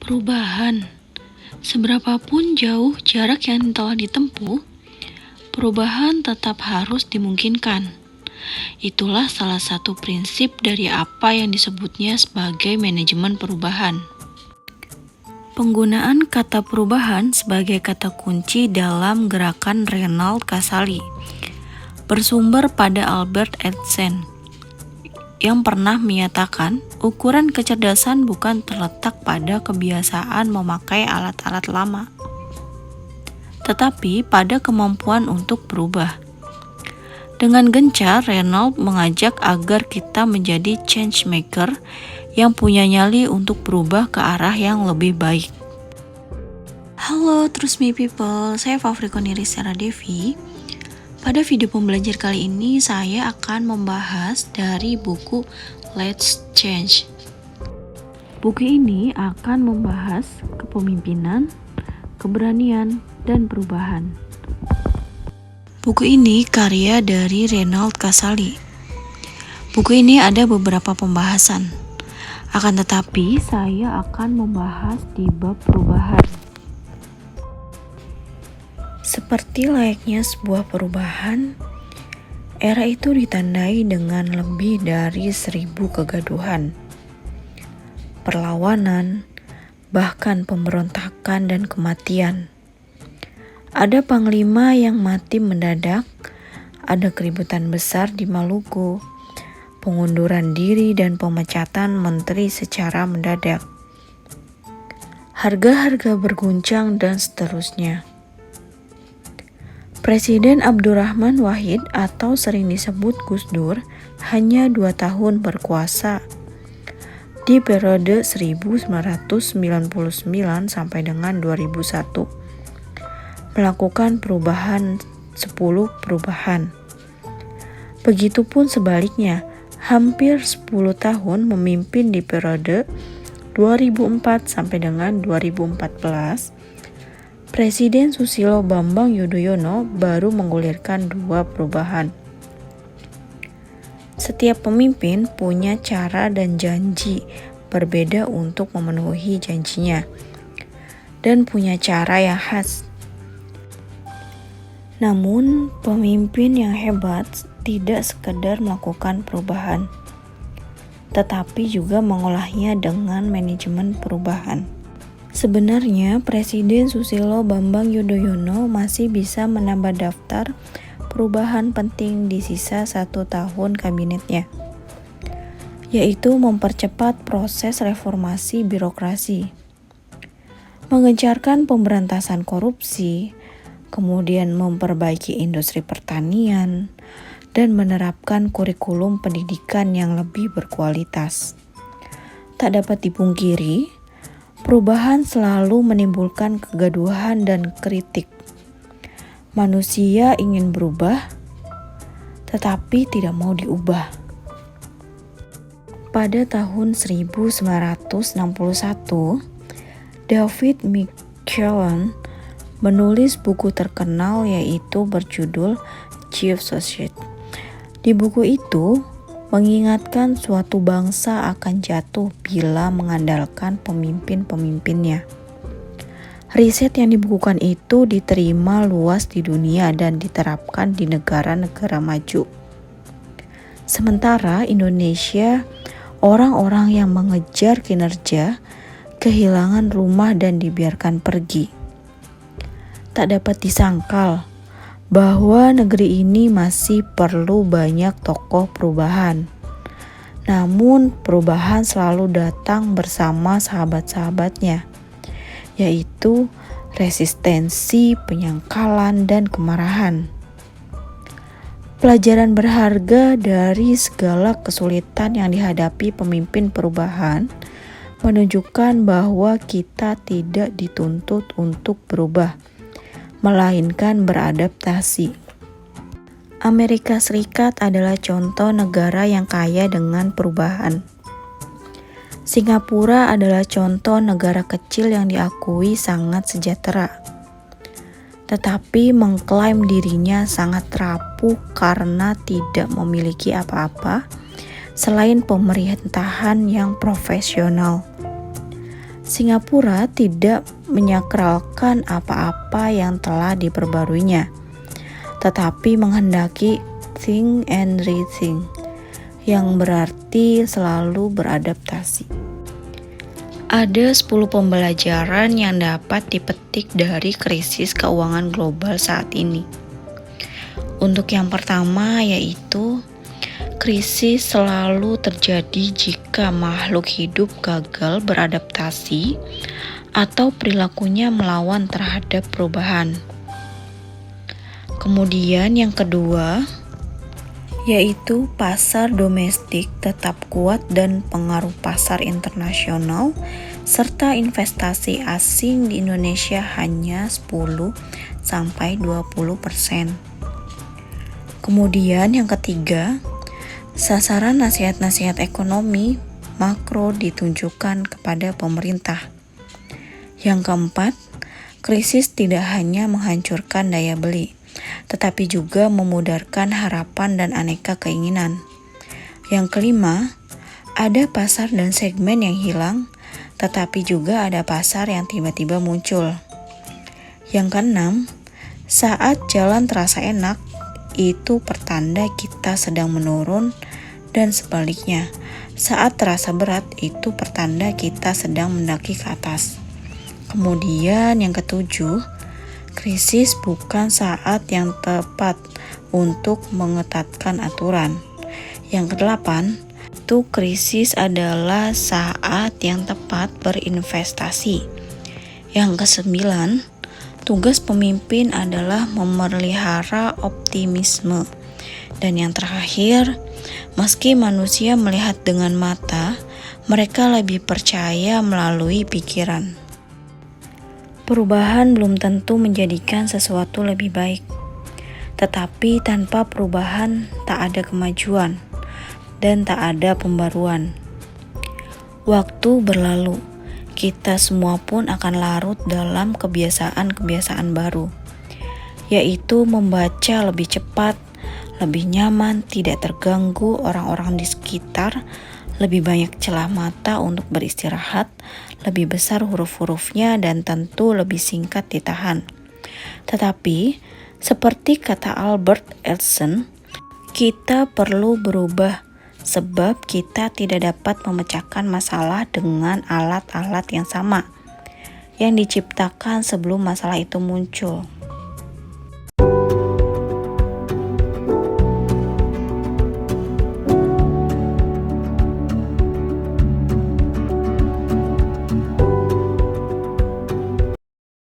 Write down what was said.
Perubahan. Seberapapun jauh jarak yang telah ditempuh, perubahan tetap harus dimungkinkan. Itulah salah satu prinsip dari apa yang disebutnya sebagai manajemen perubahan. Penggunaan kata perubahan sebagai kata kunci dalam gerakan Reinhold Casali bersumber pada Albert Einstein yang pernah menyatakan ukuran kecerdasan bukan terletak pada kebiasaan memakai alat-alat lama, tetapi pada kemampuan untuk berubah. Dengan gencar, Reinhold mengajak agar kita menjadi change maker yang punya nyali untuk berubah ke arah yang lebih baik. Halo Trust Me People, saya Favrikoni Rizara Devi. Pada video pembelajar kali ini, saya akan membahas dari buku Let's Change. Buku ini akan membahas kepemimpinan, keberanian, dan perubahan. Buku ini karya dari Reinhold Casali. Buku ini ada beberapa pembahasan. Akan tetapi, saya akan membahas di bab perubahan. Seperti layaknya sebuah perubahan, era itu ditandai dengan lebih dari 1000 kegaduhan, perlawanan, bahkan pemberontakan dan kematian. Ada panglima yang mati mendadak, ada keributan besar di Maluku, pengunduran diri dan pemecatan menteri secara mendadak, harga-harga berguncang dan seterusnya. Presiden Abdurrahman Wahid atau sering disebut Gus Dur hanya 2 tahun berkuasa di periode 1999 sampai dengan 2001 melakukan perubahan 10 perubahan. Begitupun sebaliknya, hampir 10 tahun memimpin di periode 2004 sampai dengan 2014. Presiden Susilo Bambang Yudhoyono baru menggulirkan 2 perubahan. Setiap pemimpin punya cara dan janji berbeda untuk memenuhi janjinya, dan punya cara yang khas. Namun, pemimpin yang hebat tidak sekedar melakukan perubahan, tetapi juga mengolahnya dengan manajemen perubahan. Sebenarnya, Presiden Susilo Bambang Yudhoyono masih bisa menambah daftar perubahan penting di sisa 1 tahun kabinetnya, yaitu mempercepat proses reformasi birokrasi, menggencarkan pemberantasan korupsi, kemudian memperbaiki industri pertanian, dan menerapkan kurikulum pendidikan yang lebih berkualitas. Tak dapat dipungkiri, perubahan selalu menimbulkan kegaduhan dan kritik. Manusia ingin berubah, tetapi tidak mau diubah. Pada tahun 1961, David McClellan menulis buku terkenal yaitu berjudul Chief Society. Di buku itu, mengingatkan suatu bangsa akan jatuh bila mengandalkan pemimpin-pemimpinnya. Riset yang dibukukan itu diterima luas di dunia dan diterapkan di negara-negara maju. Sementara Indonesia, orang-orang yang mengejar kinerja kehilangan rumah dan dibiarkan pergi. Tak dapat disangkal bahwa negeri ini masih perlu banyak tokoh perubahan. Namun perubahan selalu datang bersama sahabat-sahabatnya, yaitu resistensi, penyangkalan, dan kemarahan. Pelajaran berharga dari segala kesulitan yang dihadapi pemimpin perubahan menunjukkan bahwa kita tidak dituntut untuk berubah, melainkan beradaptasi. Amerika Serikat adalah contoh negara yang kaya dengan perubahan. Singapura adalah contoh negara kecil yang diakui sangat sejahtera, tetapi mengklaim dirinya sangat rapuh karena tidak memiliki apa-apa selain pemerintahan yang profesional. Singapura tidak menyakralkan apa-apa yang telah diperbaruinya, tetapi menghendaki think and rethink, yang berarti selalu beradaptasi. Ada 10 pembelajaran yang dapat dipetik dari krisis keuangan global saat ini. Untuk yang pertama yaitu, krisis selalu terjadi jika makhluk hidup gagal beradaptasi atau perilakunya melawan terhadap perubahan. Kemudian yang kedua, yaitu pasar domestik tetap kuat dan pengaruh pasar internasional serta investasi asing di Indonesia hanya 10-20%. Kemudian yang ketiga, sasaran nasihat-nasihat ekonomi makro ditunjukkan kepada pemerintah. Yang keempat, krisis tidak hanya menghancurkan daya beli, tetapi juga memudarkan harapan dan aneka keinginan. Yang kelima, ada pasar dan segmen yang hilang, tetapi juga ada pasar yang tiba-tiba muncul. Yang keenam, saat jalan terasa enak, itu pertanda kita sedang menurun, dan sebaliknya, saat terasa berat, itu pertanda kita sedang mendaki ke atas. Kemudian yang ketujuh, krisis bukan saat yang tepat untuk mengetatkan aturan. Yang kedelapan, itu krisis adalah saat yang tepat berinvestasi. Yang kesembilan, tugas pemimpin adalah memelihara optimisme. Dan yang terakhir, meski manusia melihat dengan mata, mereka lebih percaya melalui pikiran. Perubahan belum tentu menjadikan sesuatu lebih baik, tetapi tanpa perubahan tak ada kemajuan dan tak ada pembaruan. Waktu berlalu, kita semua pun akan larut dalam kebiasaan-kebiasaan baru, yaitu membaca lebih cepat, lebih nyaman, tidak terganggu orang-orang di sekitar, lebih banyak celah mata untuk beristirahat, lebih besar huruf-hurufnya, dan tentu lebih singkat ditahan. Tetapi, seperti kata Albert Einstein, kita perlu berubah sebab kita tidak dapat memecahkan masalah dengan alat-alat yang sama yang diciptakan sebelum masalah itu muncul.